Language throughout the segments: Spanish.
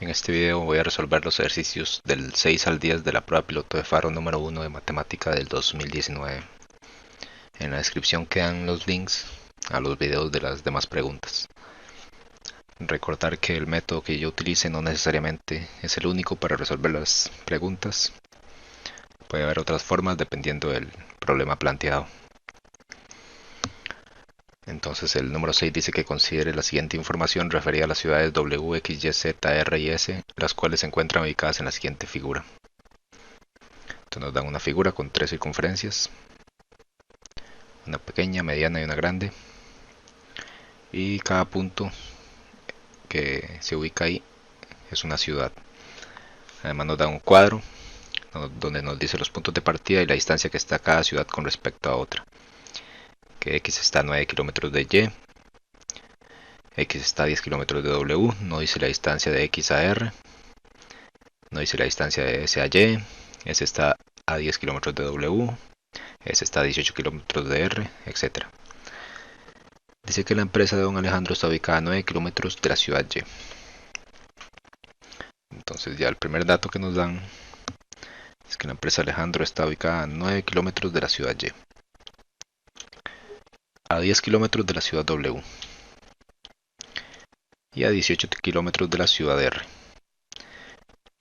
En este video voy a resolver los ejercicios del 6 al 10 de la prueba piloto de Faro número 1 de matemática del 2019. En la descripción quedan los links a los videos de las demás preguntas. Recordar que el método que yo utilice no necesariamente es el único para resolver las preguntas. Puede haber otras formas dependiendo del problema planteado. Entonces el número 6 dice que considere la siguiente información referida a las ciudades W, X, Y, Z, R y S, las cuales se encuentran ubicadas en la siguiente figura. Entonces nos dan una figura con tres circunferencias, una pequeña, mediana y una grande, y cada punto que se ubica ahí es una ciudad. Además nos da un cuadro donde nos dice los puntos de partida y la distancia que está cada ciudad con respecto a otra. Que X está a 9 kilómetros de Y, X está a 10 kilómetros de W, no dice la distancia de X a R, no dice la distancia de S a Y, S está a 10 kilómetros de W, S está a 18 kilómetros de R, etc. Dice que la empresa de don Alejandro está ubicada a 9 kilómetros de la ciudad Y. Entonces ya el primer dato que nos dan es que la empresa Alejandro está ubicada a 9 kilómetros de la ciudad Y, a 10 kilómetros de la ciudad W y a 18 kilómetros de la ciudad R.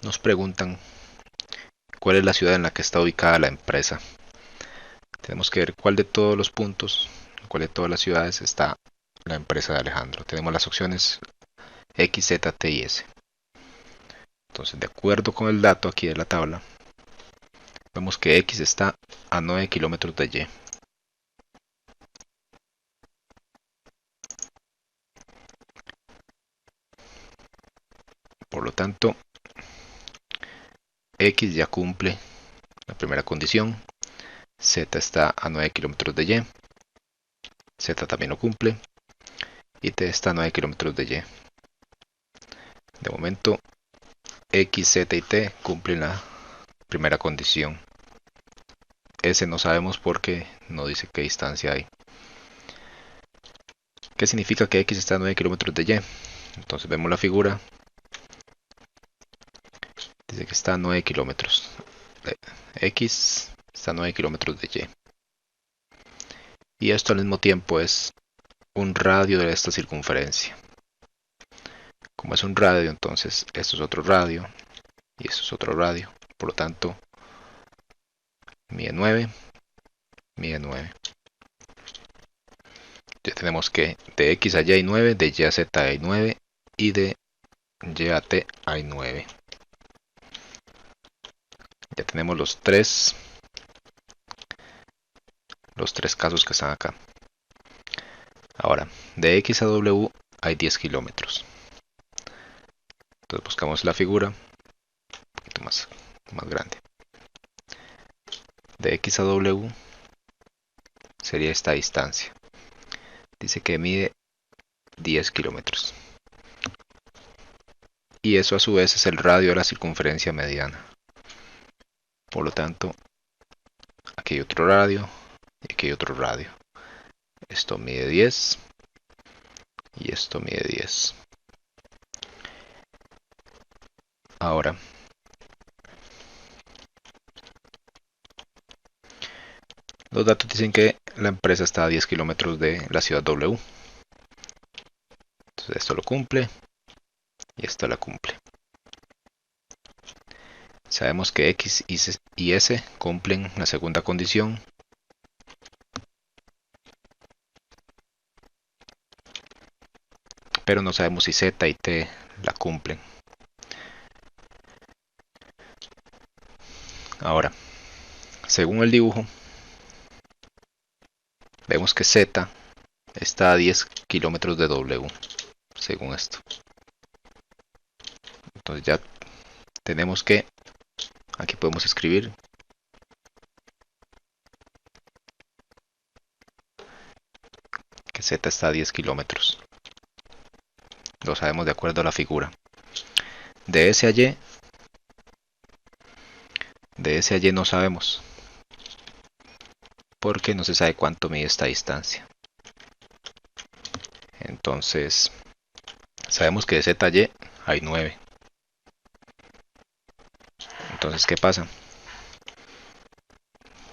Nos preguntan cuál es la ciudad en la que está ubicada la empresa. Tenemos que ver cuál de todos los puntos, cuál de todas las ciudades está la empresa de Alejandro. Tenemos las opciones X, Z, T y S. Entonces, de acuerdo con el dato aquí de la tabla, vemos que X está a 9 kilómetros de Y. Por lo tanto, X ya cumple la primera condición. Z está a 9 kilómetros de Y. Z también lo cumple. Y T está a 9 kilómetros de Y. De momento, X, Z y T cumplen la primera condición. S no sabemos porque no dice qué distancia hay. ¿Qué significa que X está a 9 kilómetros de Y? Entonces vemos la figura. Dice que está a 9 kilómetros. X está a 9 kilómetros de Y. Y esto al mismo tiempo es un radio de esta circunferencia. Como es un radio, entonces esto es otro radio y esto es otro radio. Por lo tanto, mide 9, mide 9. Ya tenemos que de X a Y hay 9, de Y a Z hay 9 y de Y a T hay 9. Ya tenemos los tres casos que están acá. Ahora, de X a W hay 10 kilómetros. Entonces buscamos la figura un poquito más grande. De X a W sería esta distancia. Dice que mide 10 kilómetros. Y eso a su vez es el radio de la circunferencia mediana. Por lo tanto, aquí hay otro radio y aquí hay otro radio. Esto mide 10 y esto mide 10. Ahora, los datos dicen que la empresa está a 10 kilómetros de la ciudad W. Entonces esto lo cumple y esto la cumple. Sabemos que X y S cumplen la segunda condición. Pero no sabemos si Z y T la cumplen. Ahora, según el dibujo, vemos que Z está a 10 kilómetros de W, según esto. Entonces ya tenemos que, aquí podemos escribir que Z está a 10 kilómetros. Lo sabemos de acuerdo a la figura. De S a Y no sabemos, porque no se sabe cuánto mide esta distancia. Entonces, sabemos que de Z a Y hay 9. Entonces, ¿qué pasa?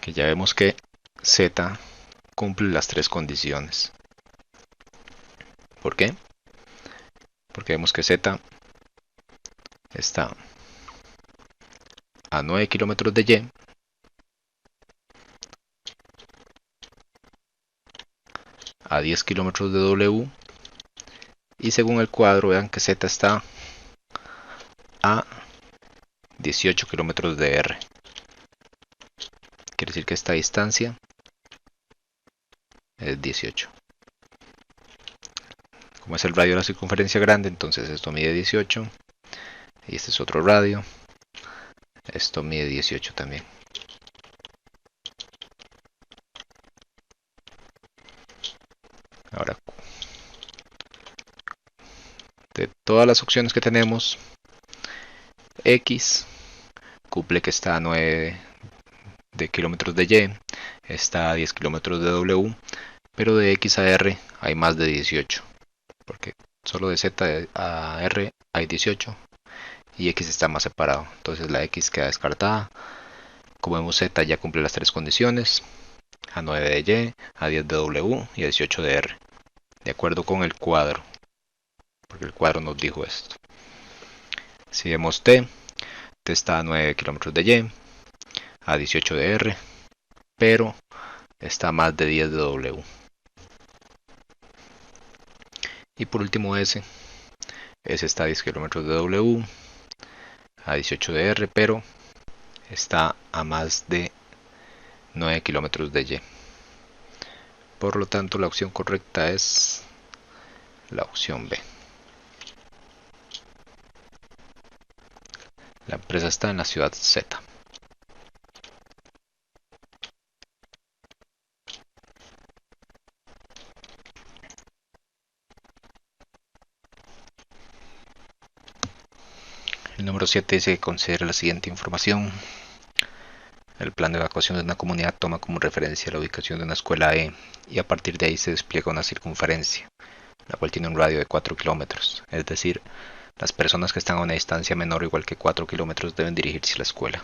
Que ya vemos que Z cumple las tres condiciones. ¿Por qué? Porque vemos que Z está a 9 kilómetros de Y, a 10 kilómetros de W, y según el cuadro vean que Z está a 18 kilómetros de R. Quiere decir que esta distancia es 18. Como es el radio de la circunferencia grande, entonces esto mide 18. Y este es otro radio. Esto mide 18 también. Ahora, de todas las opciones que tenemos, X cumple que está a 9 de kilómetros de Y, está a 10 kilómetros de W, pero de X a R hay más de 18, porque solo de Z a R hay 18 y X está más separado, entonces la X queda descartada. Como vemos, Z ya cumple las tres condiciones, a 9 de Y, a 10 de W y a 18 de R, de acuerdo con el cuadro, porque el cuadro nos dijo esto. Si vemos T está a 9 kilómetros de Y, a 18 de R, pero está a más de 10 de W. Y por último S está a 10 kilómetros de W, a 18 de R, pero está a más de 9 kilómetros de Y. Por lo tanto, la opción correcta es la opción B. La empresa está en la ciudad Z. El número 7 dice que considere la siguiente información. El plan de evacuación de una comunidad toma como referencia la ubicación de una escuela E y a partir de ahí se despliega una circunferencia, la cual tiene un radio de 4 kilómetros, es decir, las personas que están a una distancia menor o igual que 4 kilómetros deben dirigirse a la escuela.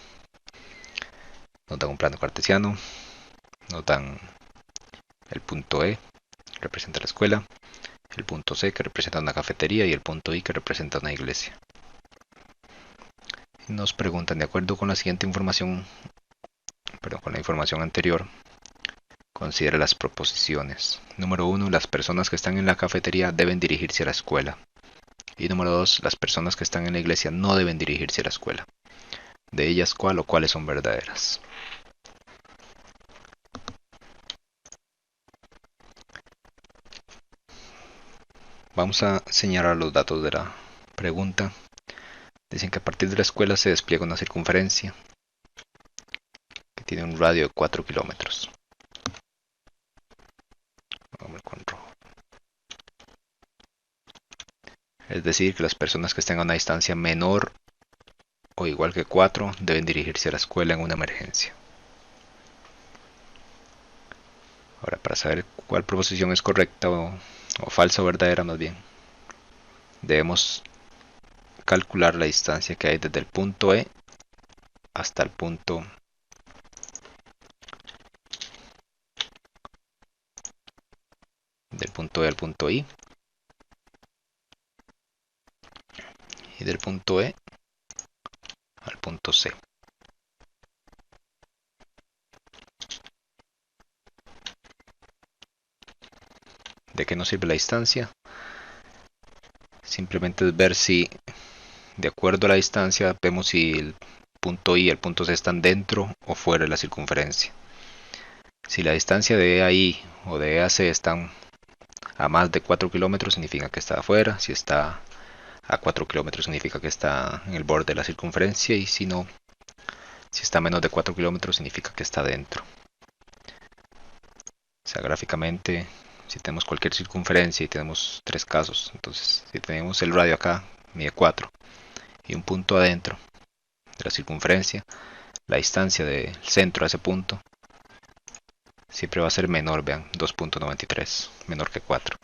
Nos dan un plano cartesiano, nos dan el punto E, que representa la escuela, el punto C, que representa una cafetería, y el punto I, que representa una iglesia. Nos preguntan, de acuerdo con la siguiente información, con la información anterior, considere las proposiciones. Número 1, las personas que están en la cafetería deben dirigirse a la escuela. Y número 2, las personas que están en la iglesia no deben dirigirse a la escuela. De ellas, ¿cuál o cuáles son verdaderas? Vamos a señalar los datos de la pregunta. Dicen que a partir de la escuela se despliega una circunferencia que tiene un radio de 4 kilómetros. Vamos con rojo. Es decir, que las personas que estén a una distancia menor o igual que 4 deben dirigirse a la escuela en una emergencia. Ahora, para saber cuál proposición es correcta o falsa o verdadera más bien, debemos calcular la distancia que hay desde el punto E hasta el punto E al punto I, y del punto E al punto C. ¿De qué nos sirve la distancia? Simplemente es ver si, de acuerdo a la distancia, vemos si el punto I y el punto C están dentro o fuera de la circunferencia. Si la distancia de E a I o de E a C están a más de 4 kilómetros, significa que está afuera. Si está a 4 kilómetros, significa que está en el borde de la circunferencia. Y si no, si está a menos de 4 kilómetros, significa que está dentro. O sea, gráficamente, si tenemos cualquier circunferencia y tenemos tres casos, entonces si tenemos el radio acá, mide 4, y un punto adentro de la circunferencia, la distancia del centro a ese punto siempre va a ser menor, vean, 2.93, menor que 4.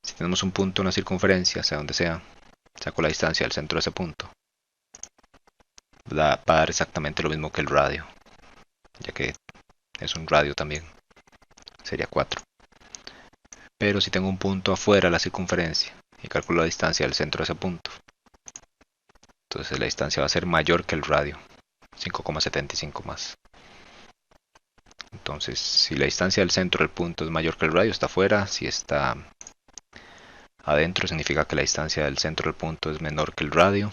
Si tenemos un punto en la circunferencia, sea donde sea, saco la distancia del centro de ese punto, va a dar exactamente lo mismo que el radio, ya que es un radio también, sería 4. Pero si tengo un punto afuera de la circunferencia y calculo la distancia del centro de ese punto, entonces la distancia va a ser mayor que el radio, 5,75 más. Entonces, si la distancia del centro del punto es mayor que el radio, está afuera. Si está adentro, significa que la distancia del centro del punto es menor que el radio.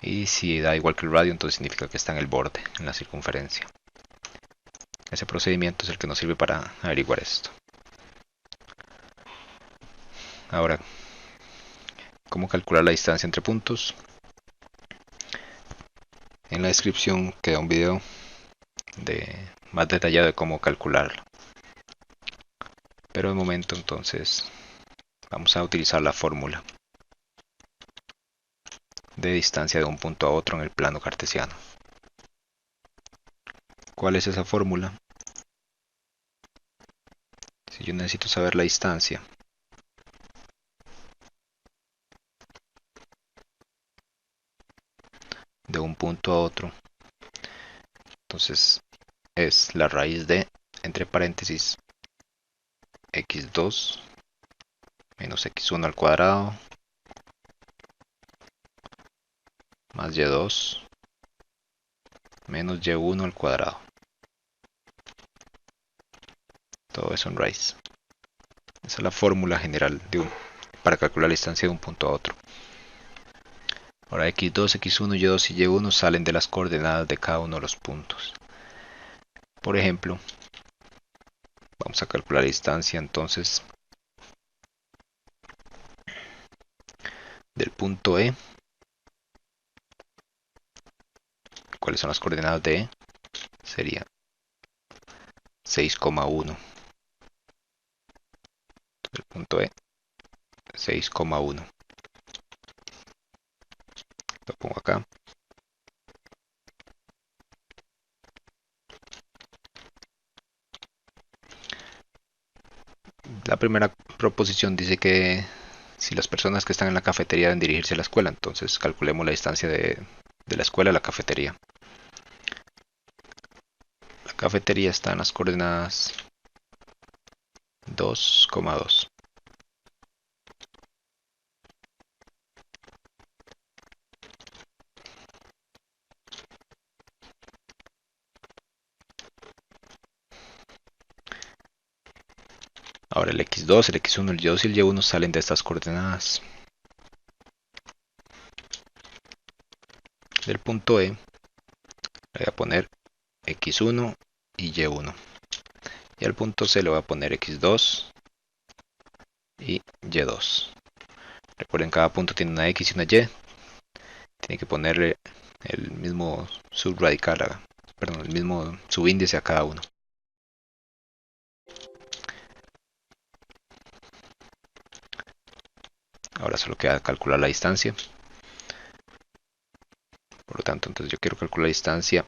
Y si da igual que el radio, entonces significa que está en el borde, en la circunferencia. Ese procedimiento es el que nos sirve para averiguar esto. Ahora, ¿cómo calcular la distancia entre puntos? En la descripción queda un video más detallado de cómo calcularlo. Pero de momento entonces vamos a utilizar la fórmula de distancia de un punto a otro en el plano cartesiano. ¿Cuál es esa fórmula? Si yo necesito saber la distancia de un punto a otro, entonces es la raíz de, entre paréntesis, x2 menos x1 al cuadrado más y2 menos y1 al cuadrado. Todo eso en raíz. Esa es la fórmula general para calcular la distancia de un punto a otro. Ahora x2, x1, y2 y y1 salen de las coordenadas de cada uno de los puntos. Por ejemplo, vamos a calcular la distancia entonces del punto E. ¿Cuáles son las coordenadas de E? Sería 6,1. El punto E, 6,1. Lo pongo acá. La primera proposición dice que si las personas que están en la cafetería deben dirigirse a la escuela, entonces calculemos la distancia de la escuela a la cafetería. La cafetería está en las coordenadas 2,2. Ahora el x2, el x1, el y2 y el y1 salen de estas coordenadas. Del punto E le voy a poner x1 y y1. Y al punto C le voy a poner x2 y y2. Recuerden, cada punto tiene una x y una y. Tiene que ponerle el mismo subradical, perdón, el mismo subíndice a cada uno. Ahora solo queda calcular la distancia. Por lo tanto, entonces yo quiero calcular la distancia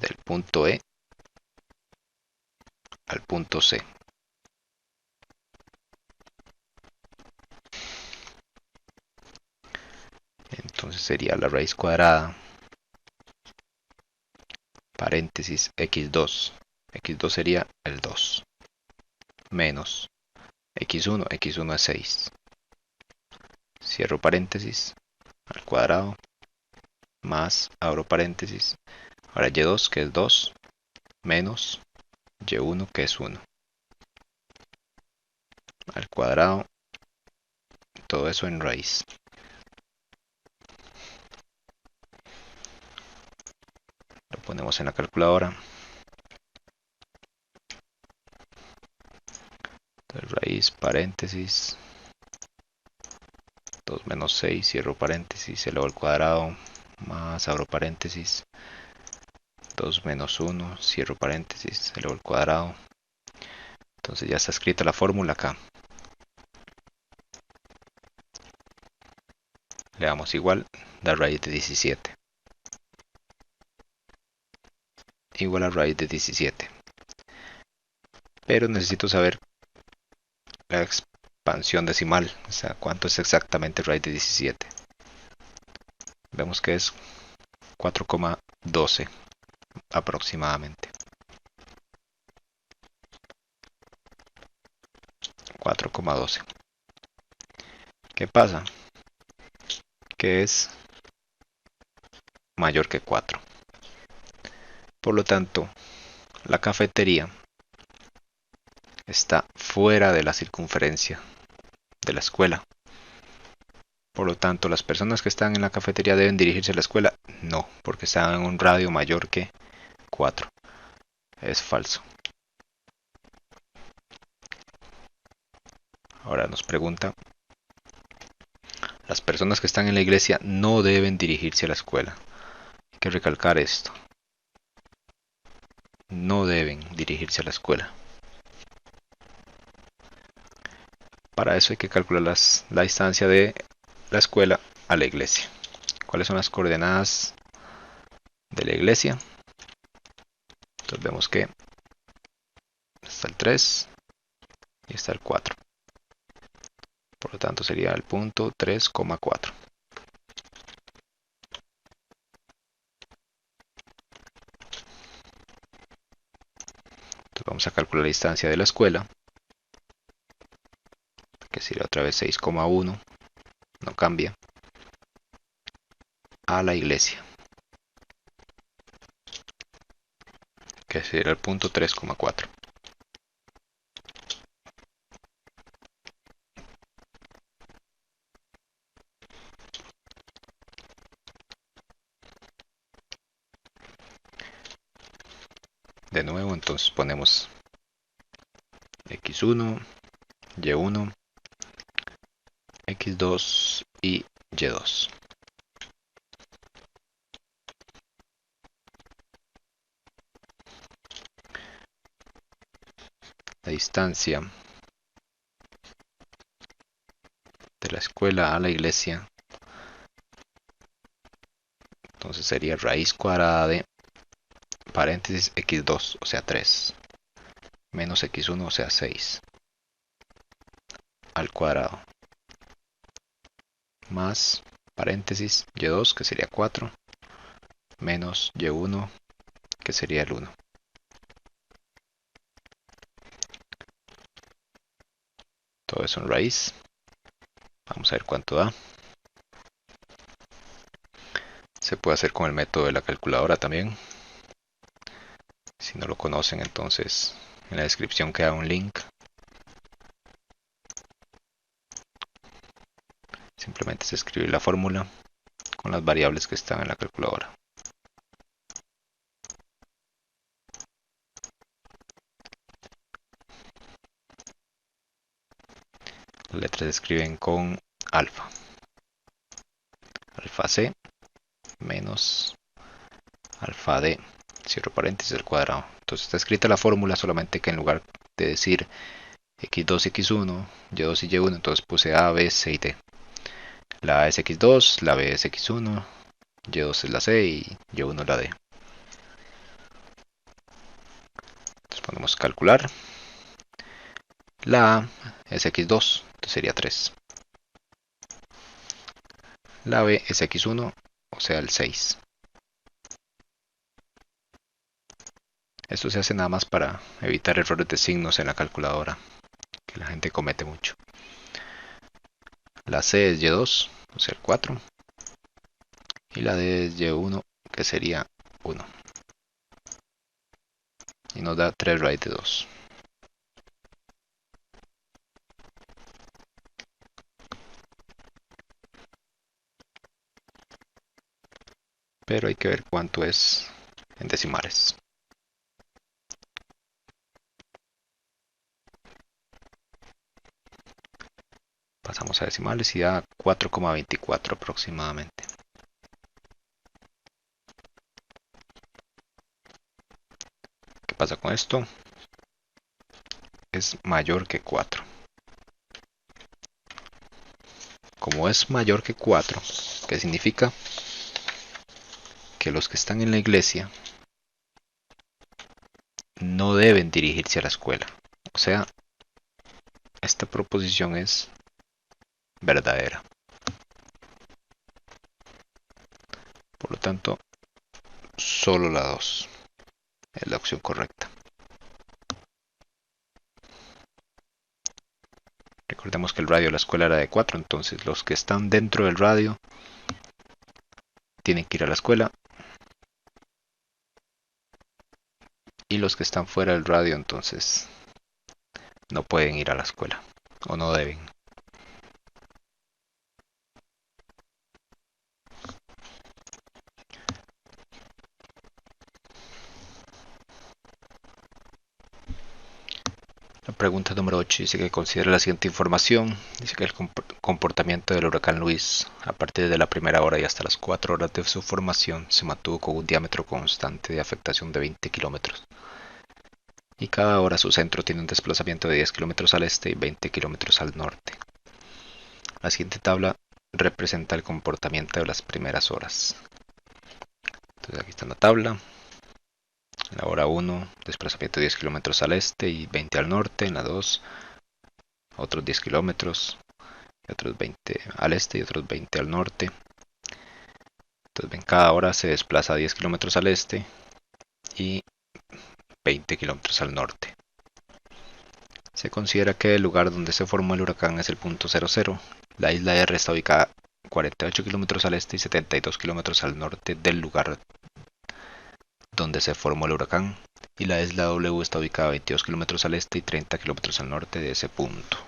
del punto E al punto C. Entonces sería la raíz cuadrada, paréntesis, x2. x2 sería el 2. Menos x1, x1 es 6. Cierro paréntesis, al cuadrado, más, abro paréntesis. Ahora y2, que es 2, menos y1, que es 1. Al cuadrado, todo eso en raíz. Lo ponemos en la calculadora. Raíz, paréntesis, 2 menos 6, cierro paréntesis, elevado al cuadrado, más, abro paréntesis, 2 menos 1, cierro paréntesis, elevado al cuadrado. Entonces ya está escrita la fórmula acá. Le damos igual, la raíz de 17. Igual a raíz de 17. Pero necesito saber la expansión decimal, o sea, cuánto es exactamente raíz de 17. Vemos que es 4,12 aproximadamente. 4,12. ¿Qué pasa? Que es mayor que 4. Por lo tanto, la cafetería está fuera de la circunferencia de la escuela. Por lo tanto, las personas que están en la cafetería deben dirigirse a la escuela. No, porque están en un radio mayor que 4. Es falso. Ahora nos pregunta, las personas que están en la iglesia no deben dirigirse a la escuela. Hay que recalcar esto. No deben dirigirse a la escuela. Para eso hay que calcular la distancia de la escuela a la iglesia. ¿Cuáles son las coordenadas de la iglesia? Entonces vemos que está el 3 y está el 4. Por lo tanto sería el punto 3,4. Entonces vamos a calcular la distancia de la escuela, que sería otra vez 6,1, no cambia, a la iglesia, que sería el punto 3,4. De nuevo, entonces ponemos x1, y1, x2 y y2. La distancia de la escuela a la iglesia, entonces sería raíz cuadrada de paréntesis x2, o sea 3, menos x1, o sea 6, al cuadrado, más paréntesis y2, que sería 4, menos y1, que sería el 1. Todo eso en raíz. Vamos a ver cuánto da. Se puede hacer con el método de la calculadora también. Si no lo conocen, entonces en la descripción queda un link. Simplemente es escribir la fórmula con las variables que están en la calculadora. Las letras se escriben con alfa. Alfa C menos alfa D, cierro paréntesis al cuadrado. Entonces está escrita la fórmula, solamente que en lugar de decir x2 y x1, y2 y y1, entonces puse A, B, C y D. La A es x2, la B es x1, y2 es la C y y1 la D. Entonces ponemos calcular. La A es x2, entonces sería 3. La B es x1, o sea el 6. Esto se hace nada más para evitar errores de signos en la calculadora, que la gente comete mucho. La C es y2, o sea el 4. Y la D es y1, que sería 1. Y nos da 3 raíz de 2. Pero hay que ver cuánto es en decimales. Pasamos a decimales y da 4,24 aproximadamente. ¿Qué pasa con esto? Es mayor que 4. Como es mayor que 4, ¿qué significa? Que los que están en la iglesia no deben dirigirse a la escuela. O sea, esta proposición es verdadera. Por lo tanto, solo la 2 es la opción correcta. Recordemos que el radio de la escuela era de 4, entonces los que están dentro del radio tienen que ir a la escuela. Y los que están fuera del radio entonces no pueden ir a la escuela o no deben. La pregunta número 8 dice que considere la siguiente información. Dice que el comportamiento del huracán Luis a partir de la primera hora y hasta las 4 horas de su formación se mantuvo con un diámetro constante de afectación de 20 kilómetros. Y cada hora su centro tiene un desplazamiento de 10 kilómetros al este y 20 kilómetros al norte. La siguiente tabla representa el comportamiento de las primeras horas. Entonces aquí está la tabla. En la hora 1, desplazamiento de 10 kilómetros al este y 20 al norte. En la 2, otros 10 kilómetros, y otros 20 al este y otros 20 al norte. Entonces ven, cada hora se desplaza 10 kilómetros al este y 20 kilómetros al norte. Se considera que el lugar donde se formó el huracán es el punto 00. La isla R está ubicada 48 kilómetros al este y 72 kilómetros al norte del lugar donde se formó el huracán, y la isla W está ubicada a 22 kilómetros al este y 30 kilómetros al norte de ese punto.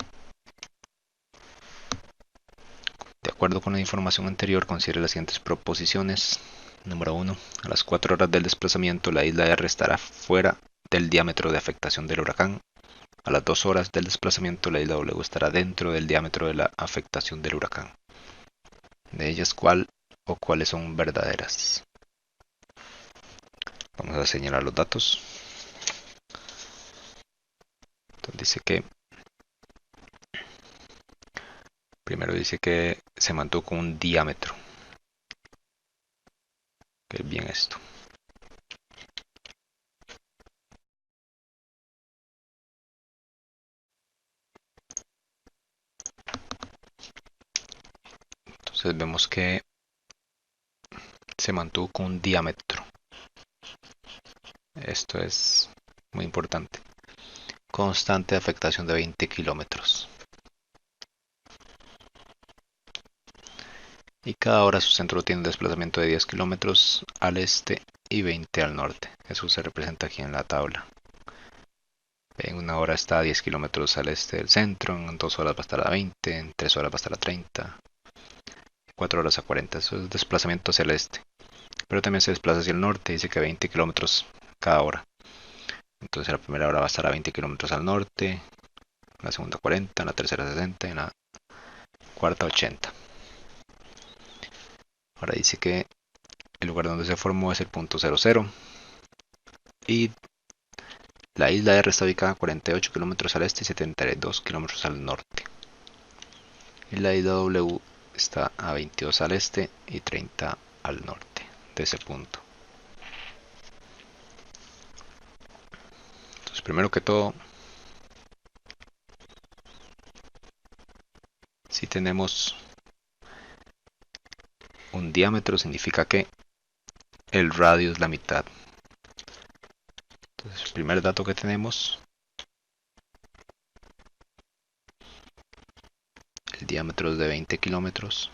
De acuerdo con la información anterior, considere las siguientes proposiciones. Número 1. A las 4 horas del desplazamiento, la isla R estará fuera del diámetro de afectación del huracán. A las 2 horas del desplazamiento, la isla W estará dentro del diámetro de la afectación del huracán. De ellas, ¿cuál o cuáles son verdaderas? Vamos a señalar los datos. Entonces dice que primero dice que se mantuvo con un diámetro. Que es bien esto. Entonces vemos que se mantuvo con un diámetro. Esto es muy importante. Constante de afectación de 20 kilómetros. Y cada hora su centro tiene un desplazamiento de 10 kilómetros al este y 20 al norte. Eso se representa aquí en la tabla. En una hora está a 10 kilómetros al este del centro, en 2 horas va a estar a 20, en 3 horas va a estar a 30, 4 horas a 40. Eso es desplazamiento hacia el este. Pero también se desplaza hacia el norte, dice que 20 kilómetros cada hora. Entonces la primera hora va a estar a 20 kilómetros al norte, la segunda 40, la tercera 60 y la cuarta 80. Ahora dice que el lugar donde se formó es el punto 00 y la isla R está ubicada a 48 kilómetros al este y 72 kilómetros al norte. Y la isla W está a 22 al este y 30 al norte de ese punto. Entonces, primero que todo, si tenemos un diámetro, significa que el radio es la mitad. Entonces, el primer dato que tenemos, el diámetro es de 20 kilómetros,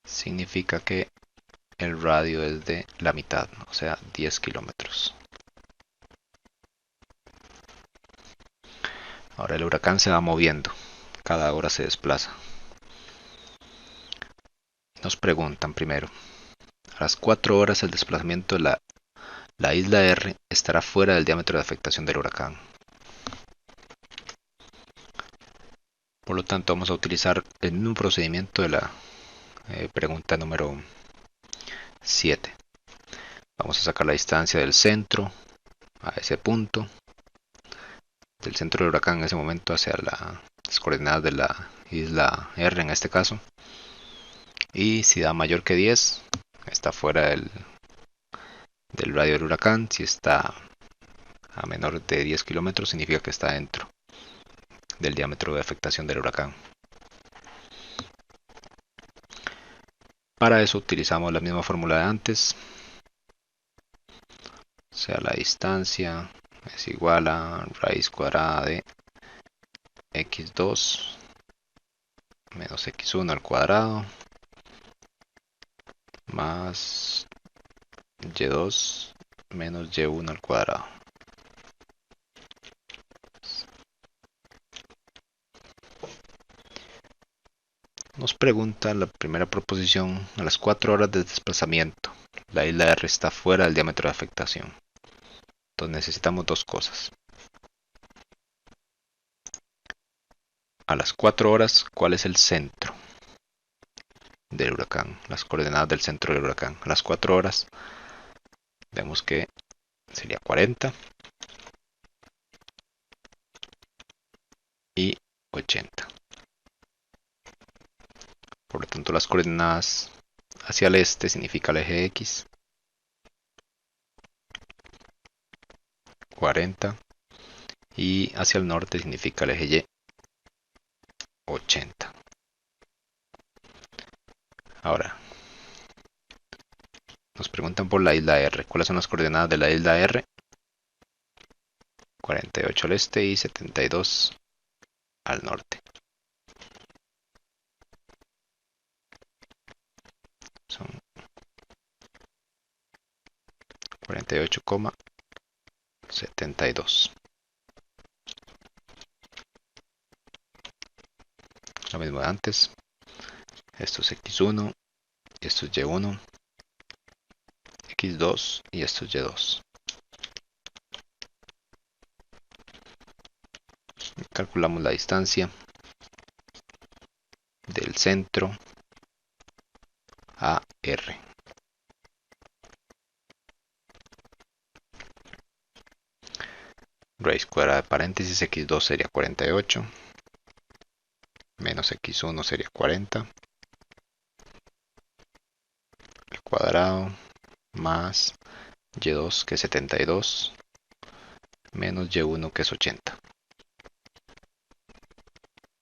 significa que el radio es de la mitad, o sea, 10 kilómetros. Ahora el huracán se va moviendo, cada hora se desplaza. Nos preguntan primero, a las 4 horas el desplazamiento de la isla R estará fuera del diámetro de afectación del huracán. Por lo tanto, vamos a utilizar el mismo procedimiento de la pregunta número 7. Vamos a sacar la distancia del centro a ese punto, del centro del huracán en ese momento hacia las coordenadas de la isla R en este caso. Y si da mayor que 10, está fuera del radio del huracán. Si está a menor de 10 kilómetros, significa que está dentro del diámetro de afectación del huracán. Para eso utilizamos la misma fórmula de antes, o sea, la distancia es igual a raíz cuadrada de x2 menos x1 al cuadrado más y2 menos y1 al cuadrado. Nos pregunta la primera proposición: a las 4 horas de desplazamiento, la isla R está fuera del diámetro de afectación. Entonces necesitamos dos cosas. A las 4 horas, ¿cuál es el centro del huracán? Las coordenadas del centro del huracán. A las 4 horas, vemos que sería 40 y 80. Por lo tanto, las coordenadas hacia el este significa el eje X, 40, y hacia el norte significa el eje Y, 80. Ahora, nos preguntan por la isla R. ¿Cuáles son las coordenadas de la isla R? 48 al este y 72 al norte. Son 48,72. Lo mismo de antes. Esto es x1, y esto es y1, x2 y esto es y2. Calculamos la distancia del centro a R. Raíz cuadrada de paréntesis x2 sería 48, menos x1 sería 40, al cuadrado, más y2 que es 72, menos y1 que es 80.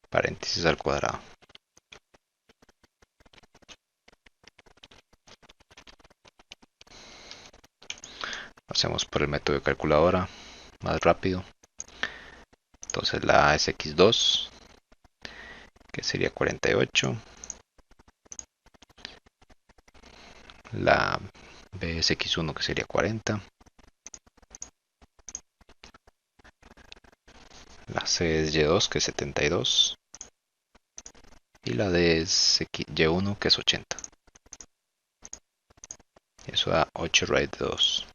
Paréntesis al cuadrado. Hacemos por el método de calculadora, más rápido. Entonces la A es x2, que sería 48. La B es x1, que sería 40. La C es y2, que es 72. Y la D es y1, que es 80. Eso da 8 raíz de 2.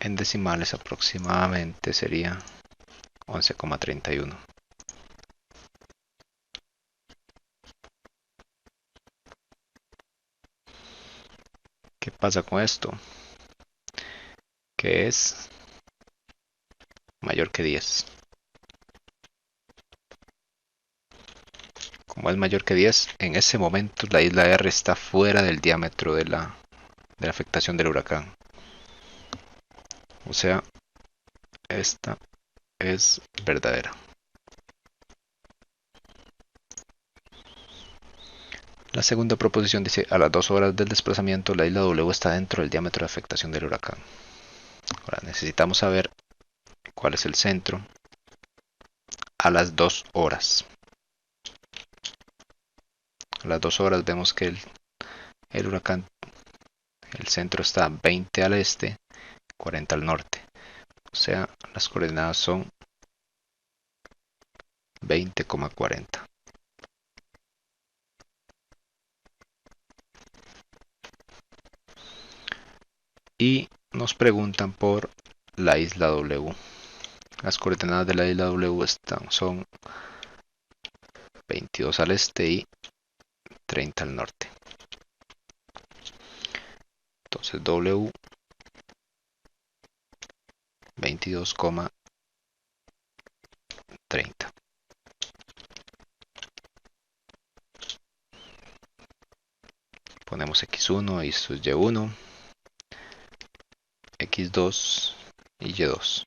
En decimales aproximadamente sería 11,31. ¿Qué pasa con esto? Que es mayor que 10. Como es mayor que 10, en ese momento la isla R está fuera del diámetro de la afectación del huracán. O sea, esta es verdadera. La segunda proposición dice: a las 2 horas del desplazamiento, la isla W está dentro del diámetro de afectación del huracán. Ahora necesitamos saber cuál es el centro a las 2 horas. A las 2 horas vemos que el huracán, el centro está 20 al este, 40 al norte. O sea, las coordenadas son 20,40. Y nos preguntan por la isla W. Las coordenadas de la isla W son 22 al este y 30 al norte. Entonces W 22,30. Ponemos x1 y esto es y1, x2 y y2.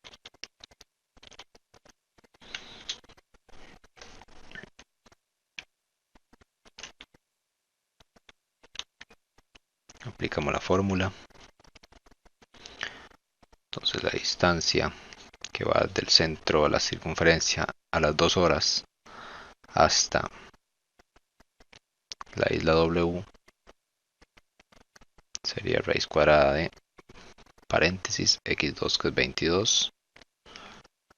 aplicamos la fórmula. Entonces la distancia que va del centro a la circunferencia a las 2 horas hasta la isla W sería raíz cuadrada de paréntesis x2 que es 22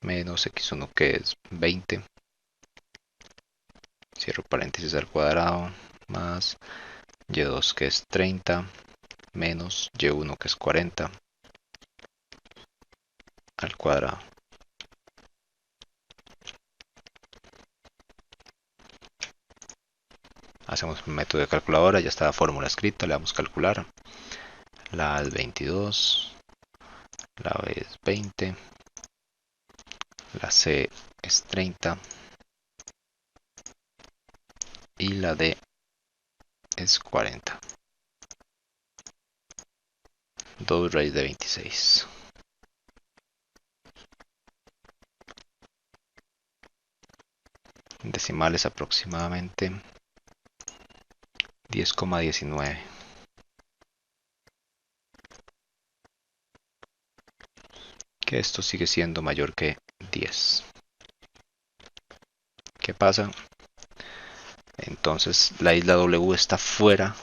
menos x1 que es 20, cierro paréntesis al cuadrado, más y2 que es 30 menos y1 que es 40 al cuadrado. Hacemos un método de calculadora, ya está la fórmula escrita, le damos a calcular. La A es 22, la B es 20, la C es 30 y la D es 40. 2 raíz de 26. Decimales aproximadamente 10,19. Que esto sigue siendo mayor que 10. ¿Qué pasa? Entonces la isla W está fuera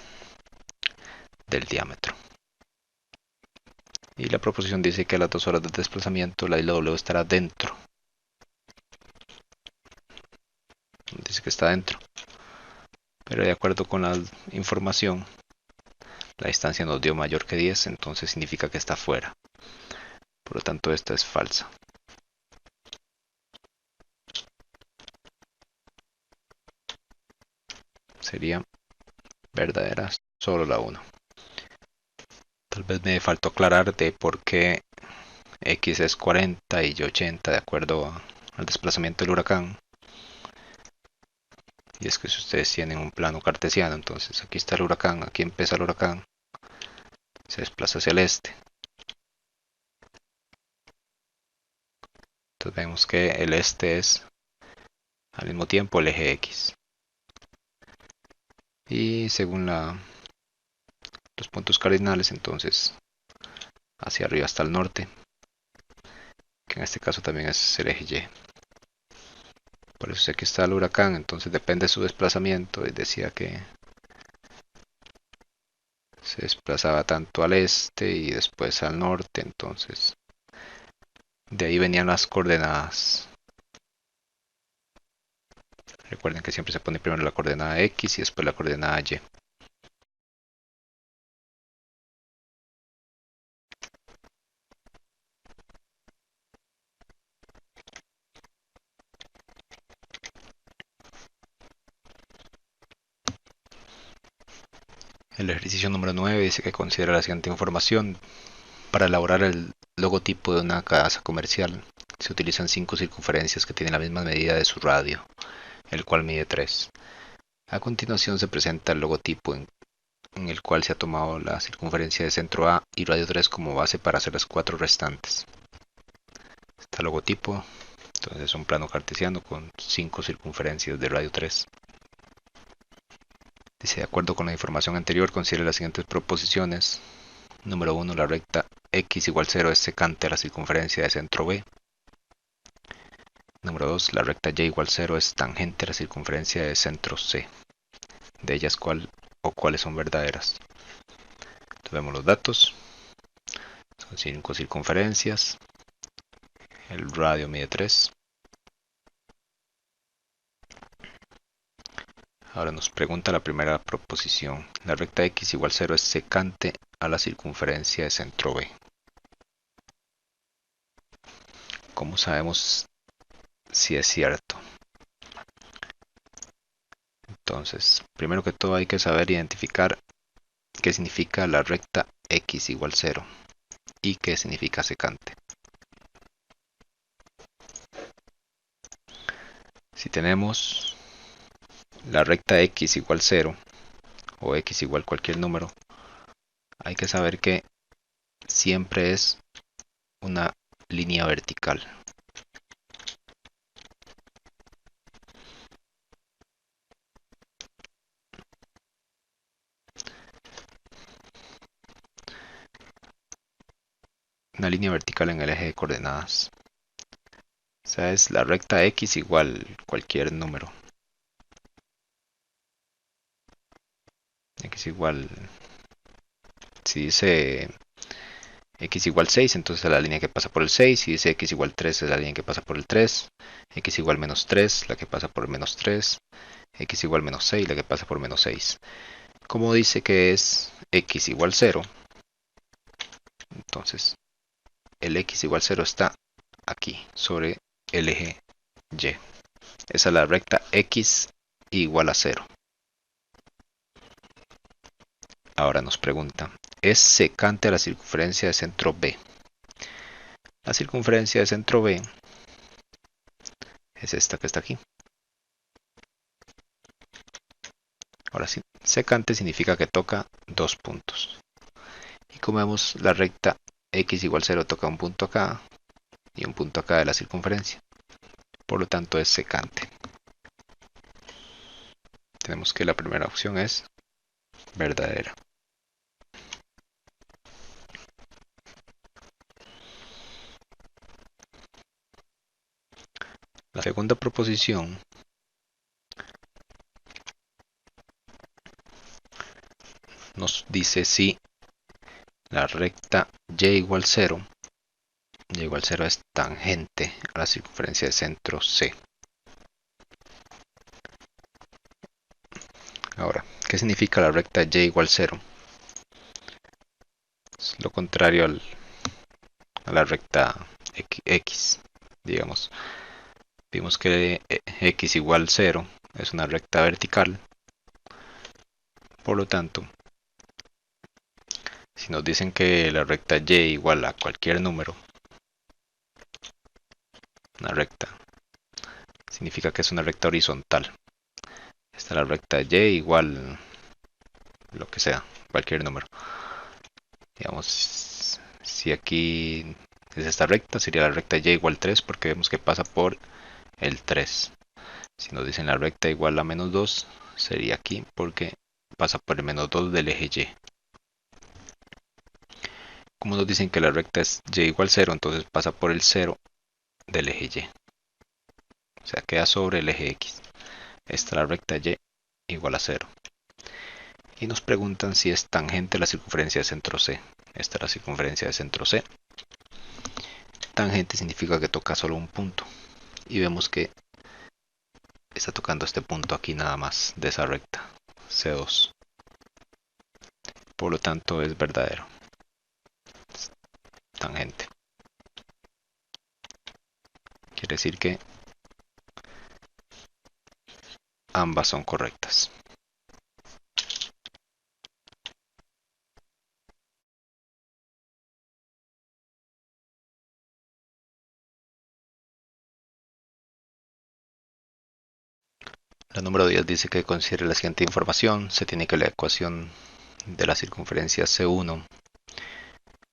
del diámetro. Y la proposición dice que a las 2 horas de desplazamiento la isla W estará dentro. Dice que está dentro. Pero de acuerdo con la información, la distancia nos dio mayor que 10, entonces significa que está fuera. Por lo tanto, esta es falsa. Sería verdadera solo la 1. Tal vez me faltó aclarar de por qué X es 40 y Y 80 de acuerdo al desplazamiento del huracán. Y es que si ustedes tienen un plano cartesiano, entonces aquí está el huracán, aquí empieza el huracán, se desplaza hacia el este. Entonces vemos que el este es al mismo tiempo el eje X. Y según los puntos cardinales, entonces hacia arriba hasta el norte, que en este caso también es el eje Y. Por eso sé que está el huracán, entonces depende de su desplazamiento. Y decía que se desplazaba tanto al este y después al norte, entonces de ahí venían las coordenadas. Recuerden que siempre se pone primero la coordenada X y después la coordenada Y. El ejercicio número 9 dice que considera la siguiente información. Para elaborar el logotipo de una casa comercial se utilizan 5 circunferencias que tienen la misma medida de su radio, el cual mide 3. A continuación se presenta el logotipo en el cual se ha tomado la circunferencia de centro A y radio 3 como base para hacer las 4 restantes. Está el logotipo, entonces es un plano cartesiano con 5 circunferencias de radio 3. Dice, de acuerdo con la información anterior, considere las siguientes proposiciones. Número 1, la recta x igual 0 es secante a la circunferencia de centro B. Número 2, la recta y igual 0 es tangente a la circunferencia de centro C. De ellas, ¿cuál o cuáles son verdaderas? Entonces vemos los datos. Son 5 circunferencias. El radio mide 3. Ahora nos pregunta la primera proposición. La recta x igual 0 es secante a la circunferencia de centro B. ¿Cómo sabemos si es cierto? Entonces, primero que todo hay que saber identificar qué significa la recta x igual 0 y qué significa secante. Si tenemos la recta x igual 0 o x igual cualquier número, hay que saber que siempre es una línea vertical. una línea vertical en el eje de coordenadas. O sea, es la recta x igual cualquier número. X igual, si dice x igual 6, entonces es la línea que pasa por el 6. Si dice x igual 3, es la línea que pasa por el 3. X igual menos 3, la que pasa por el menos 3. X igual menos 6, la que pasa por menos 6. Como dice que es x igual 0, entonces el x igual 0 está aquí, sobre el eje y. Esa es la recta x igual a 0. Ahora nos pregunta, ¿es secante a la circunferencia de centro B? La circunferencia de centro B es esta que está aquí. Ahora sí, secante significa que toca dos puntos. Y como vemos, la recta x igual 0 toca un punto acá y un punto acá de la circunferencia. Por lo tanto es secante. Tenemos que la primera opción es verdadera. La segunda proposición nos dice si la recta y igual 0, y igual 0 es tangente a la circunferencia de centro C. Ahora, ¿qué significa la recta y igual 0? Es lo contrario a la recta x, digamos. Vimos que x igual 0 es una recta vertical. Por lo tanto, si nos dicen que la recta y igual a cualquier número, una recta, significa que es una recta horizontal. Esta es la recta y igual lo que sea, cualquier número. Digamos, si aquí es esta recta, sería la recta y igual 3 porque vemos que pasa por el 3. Si nos dicen la recta igual a menos 2, sería aquí porque pasa por el menos 2 del eje y. Como nos dicen que la recta es y igual 0, entonces pasa por el 0 del eje y. O sea, queda sobre el eje x. Esta es la recta y igual a 0. Y nos preguntan si es tangente a la circunferencia de centro C. Esta es la circunferencia de centro C. Tangente significa que toca solo un punto. Y vemos que está tocando este punto aquí nada más de esa recta, C2. Por lo tanto es verdadero. Tangente. Quiere decir que ambas son correctas. La número 10 dice que considere la siguiente información. Se tiene que la ecuación de la circunferencia C1,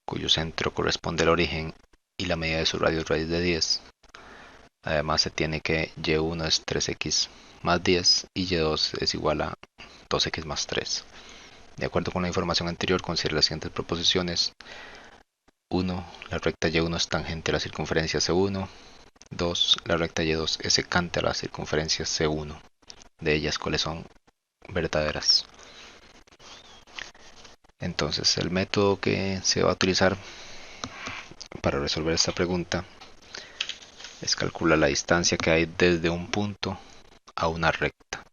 cuyo centro corresponde al origen, y la medida de su radio es raíz de 10. Además se tiene que y1 es 3x más 10 y y2 es igual a 2x más 3. De acuerdo con la información anterior, considere las siguientes proposiciones. 1. La recta y1 es tangente a la circunferencia C1. 2. La recta y2 es secante a la circunferencia C1. De ellas, ¿cuáles son verdaderas? Entonces, el método que se va a utilizar para resolver esta pregunta es calcular la distancia que hay desde un punto a una recta.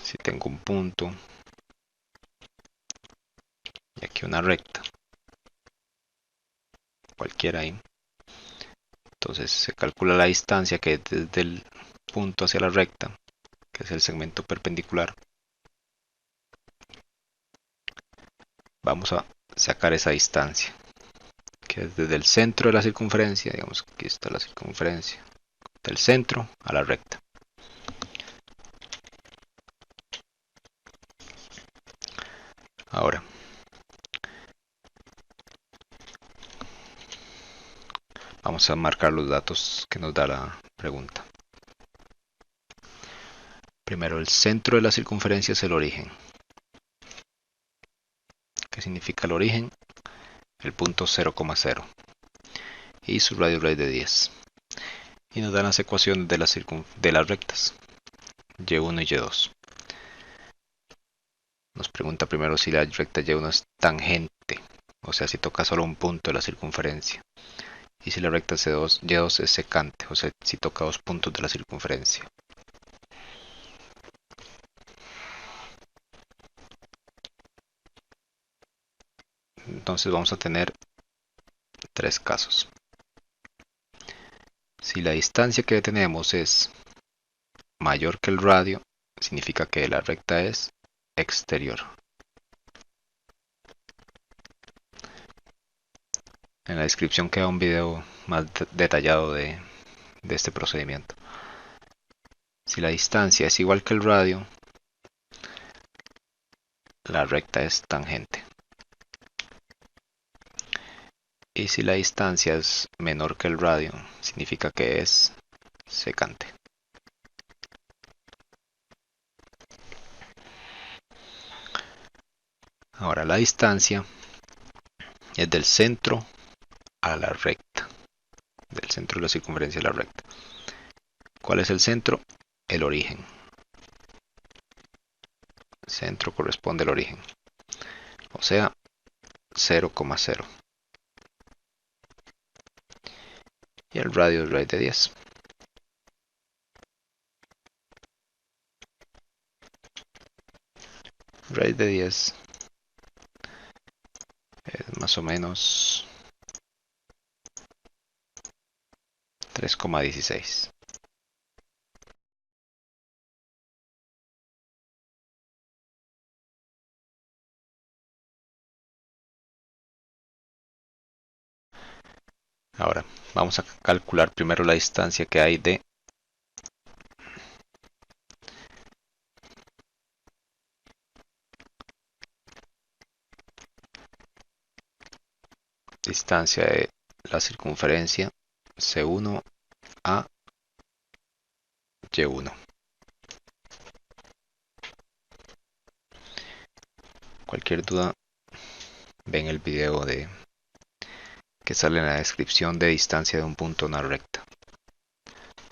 Si tengo un punto y aquí una recta, cualquiera ahí, entonces se calcula la distancia que hay desde el punto hacia la recta, que es el segmento perpendicular. Vamos a sacar esa distancia, que es desde el centro de la circunferencia, digamos que aquí está la circunferencia, del centro a la recta. Ahora, vamos a marcar los datos que nos da la pregunta. Primero, el centro de la circunferencia es el origen. ¿Qué significa el origen? el punto 0,0 y su radio raíz de 10. Y nos dan las ecuaciones de las rectas y1 y y2. Nos pregunta primero si la recta y1 es tangente, o sea, si toca solo un punto de la circunferencia. Y si la recta y2 es secante, o sea, si toca dos puntos de la circunferencia. Entonces vamos a tener tres casos. Si la distancia que tenemos es mayor que el radio, significa que la recta es exterior. En la descripción queda un video más detallado de este procedimiento. Si la distancia es igual que el radio, la recta es tangente. Y si la distancia es menor que el radio, significa que es secante. Ahora la distancia es del centro a la recta, del centro de la circunferencia a la recta. ¿Cuál es el centro? El origen. Centro corresponde al origen, o sea, 0,0. Y el radio es raíz de 10. Raíz de 10 es más o menos 3,16. Ahora vamos a calcular primero la distancia que hay de distancia de la circunferencia C1 a Y1. Cualquier duda, ven el video que sale en la descripción de distancia de un punto a una recta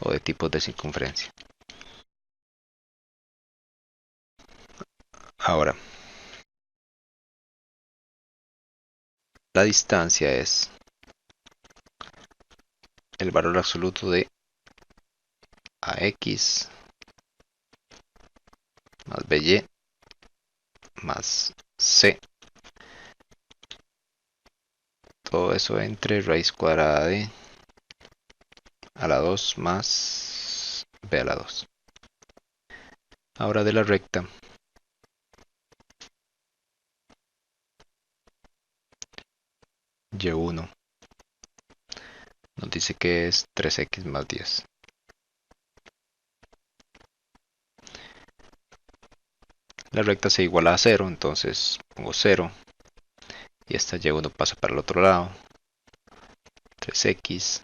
o de tipos de circunferencia. Ahora, la distancia es el valor absoluto de AX más BY más C. Todo eso entre raíz cuadrada de a la 2 más B a la 2. Ahora de la recta, Y1 nos dice que es 3x más 10. La recta se iguala a 0, entonces pongo 0. Y esta Y1 pasa para el otro lado. 3x.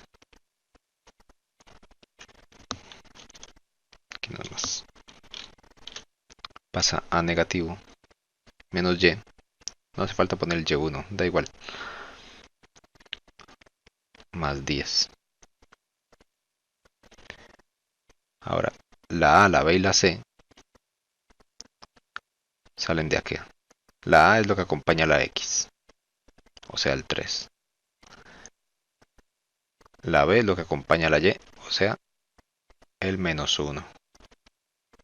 Aquí no es más. Pasa a negativo. Menos y. No hace falta poner el Y1, da igual. Más 10. Ahora, la A, la B y la C salen de aquí. La A es lo que acompaña a la X, o sea el 3. La B es lo que acompaña a la Y, o sea el menos 1.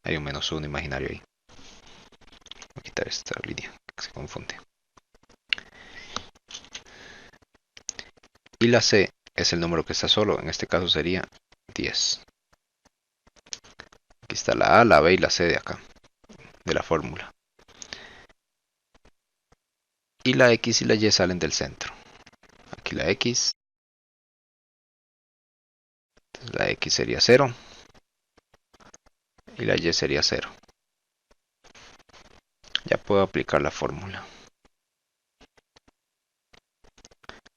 Hay un menos 1 imaginario ahí. Voy a quitar esta línea que se confunde. Y la C es el número que está solo, en este caso sería 10. Aquí está la A, la B y la C de acá, de la fórmula. Y la X y la Y salen del centro. Aquí la X sería 0 y la Y sería 0. Ya puedo aplicar la fórmula.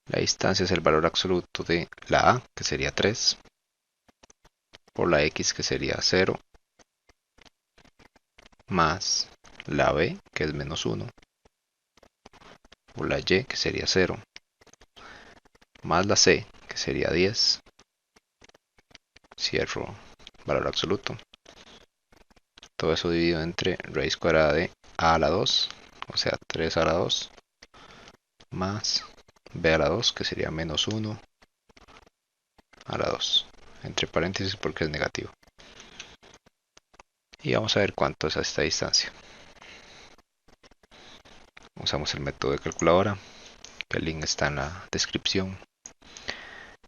La distancia es el valor absoluto de la A, que sería 3, por la X, que sería 0, más la B, que es menos 1, por la Y, que sería 0, más la c, que sería 10, cierro valor absoluto. Todo eso dividido entre raíz cuadrada de a a la 2, o sea 3 a la 2, más b a la 2, que sería menos 1 a la 2, entre paréntesis porque es negativo. Y vamos a ver cuánto es a esta distancia. Usamos el método de calculadora, que el link está en la descripción.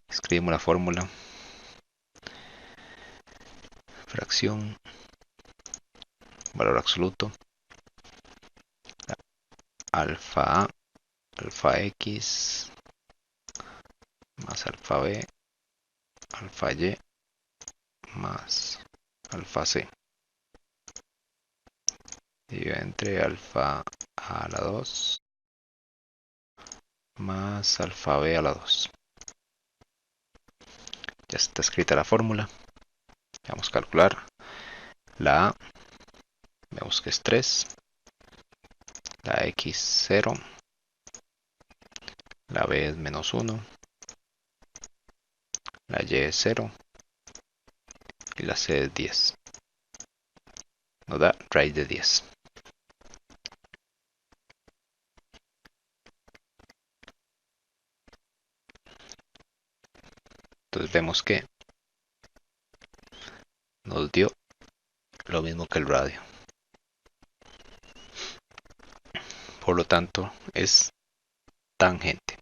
Escribimos la fórmula. Fracción, valor absoluto, alfa a, alfa x, más alfa b, alfa y, más alfa c. Dividido entre alfa a la 2, más alfa b a la 2. Ya está escrita la fórmula. Vamos a calcular. La a, vemos que es 3, la x 0, la b es menos 1, la y es 0 y la c es 10. Nos da raíz de 10. Entonces vemos que nos dio lo mismo que el radio. Por lo tanto, es tangente.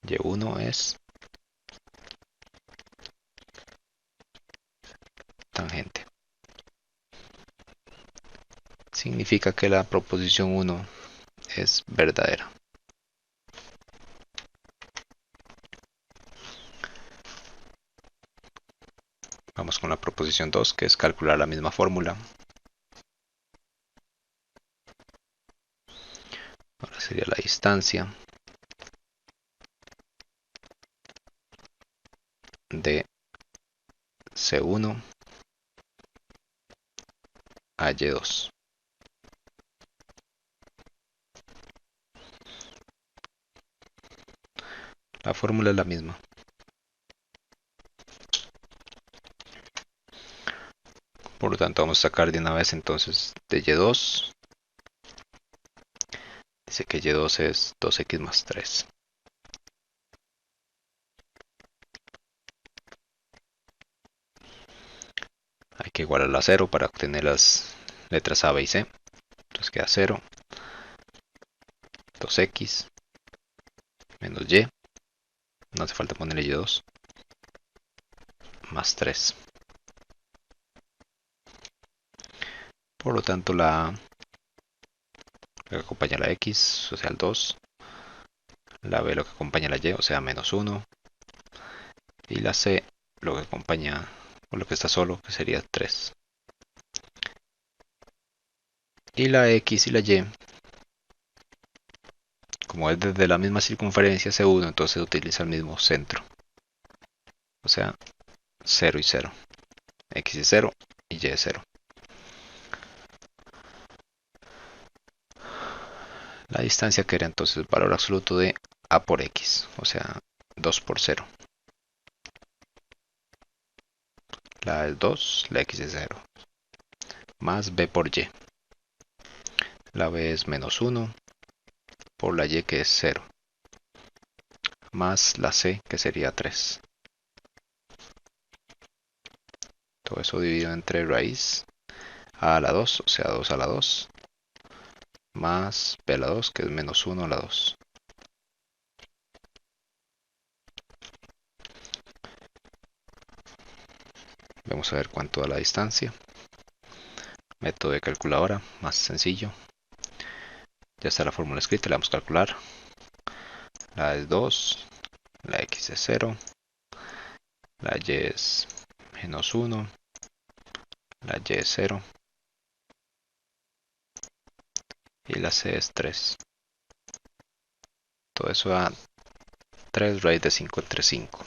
Y1 es tangente. Significa que la proposición 1 es verdadera. Vamos con la proposición 2, que es calcular la misma fórmula. Ahora sería la distancia de C1 a Y2. La fórmula es la misma. Por lo tanto, vamos a sacar de una vez entonces de Y2. Dice que Y2 es 2x más 3. Hay que igualarla a 0 para obtener las letras A, B y C. Entonces queda 0, 2x, menos Y. No hace falta ponerle Y2. Más 3. Por lo tanto, la A, lo que acompaña a la X, o sea el 2. La B lo que acompaña a la Y, o sea menos 1. Y la C lo que acompaña, o lo que está solo, que sería 3. Y la X y la Y, como es desde la misma circunferencia C1, entonces utiliza el mismo centro. O sea, 0 y 0. X es 0 y Y es 0. La distancia que era entonces el valor absoluto de A por X, o sea, 2 por 0. La A es 2, la X es 0. Más B por Y. La B es menos 1 por la Y que es 0. Más la C que sería 3. Todo eso dividido entre raíz A la 2, o sea 2 a la 2. Más B a la 2 que es menos 1 a la 2. Vamos a ver cuánto da la distancia. Método de calculadora, más sencillo. Ya está la fórmula escrita, le vamos a calcular. La A es 2, la X es 0, la Y es menos 1, la Y es 0 y la C es 3. Todo eso da 3 raíz de 5 entre 5.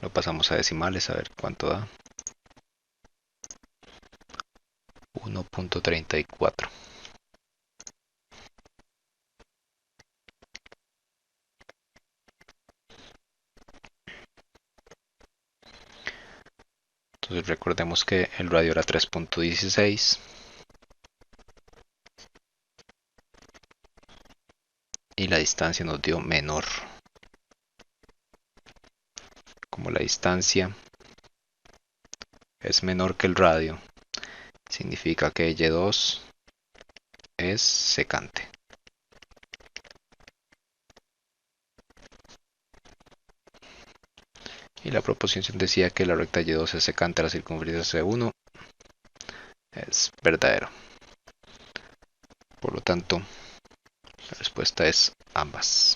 Lo pasamos a decimales a ver cuánto da. 1.34. Entonces recordemos que el radio era 3.16 y la distancia nos dio menor. Como la distancia es menor que el radio, significa que Y2 es secante. Y la proposición decía que la recta Y2 es secante a la circunferencia C1. Es verdadero. Por lo tanto, la respuesta es ambas.